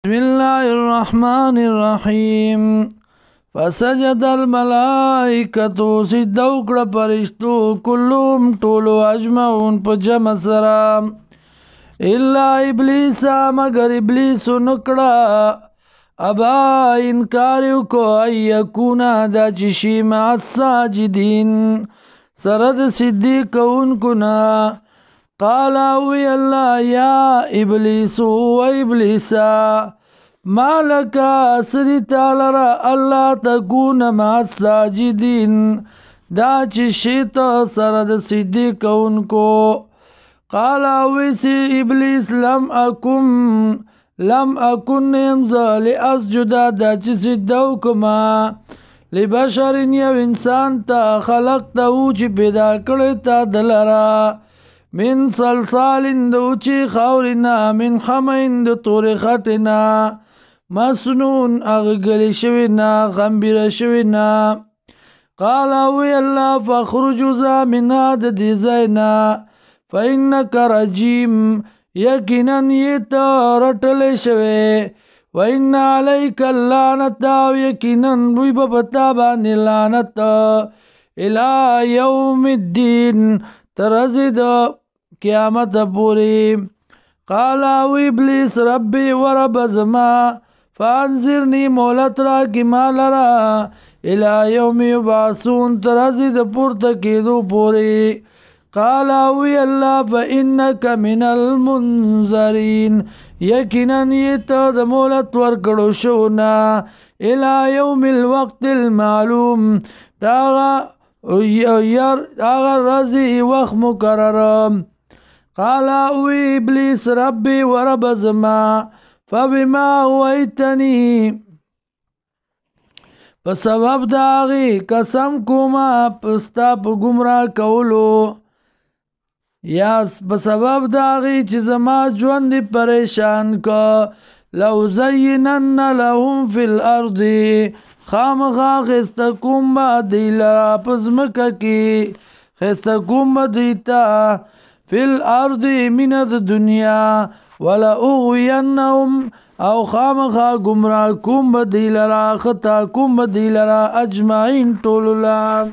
بسم الله الرحمن الرحيم فسجد الملائكة سجده وکړه فرشتو كلهم ټولو اجمعون په جمع سره الا ابلیس مگر ابلیس نکړه ابا انکار وکړو ان یکون دا چې شي مع الساجدین سره د سجدې کوونکو نه قال وی الله یا ابلیس و ابلیسا ما لك سری تعالی را الله تکون مع الساجدین دا چې شیط سره د سجدې کوونکو قال وی سی ابلیس لم اکن نمزه لاسجد دا چې سجده وکما لبشر یو انسان ته خلقته چې پیدا کړی تا دلرا من صلصال دوچی خاورنا من حمین د تور خټنا مسنون اغگلی شوینا غمبیر شوینا قال وی الله فخرجو زامنا د دی زینا فإنک رجیم یقینا یت رټل شوی وإن علیک اللعنت یقینا وی بپتا باندې لعنت الى یوم الدین ترزد قیامت پوری قال او ابلیس ربی ورب زما فانذرنی مولت را کی مالرا الى یوم یبعثون ترزد پورته کېدو پوری قال وی الله فانک من المنذرین یقینا یت د مولت ورکړو شو نا الى یوم الوقت المعلوم داغه اگر رضی وقت مقرر قال اوی ابلیس ربی ورب زما فبما اویتنی په سبب داغی قسم کوما پستا په گمراه کولو یا په سبب داغی چې زما ژوند پریشان کا لو زینن لهم فی الارض خامخا خستکوم با دی لرا پزمکا کی خستکوم با دیتا فی الارض من الدنیا ولا اغوینهم او خامخا گمراه کوم با دی لرا خطا کوم با دی لرا اجمعین طولولا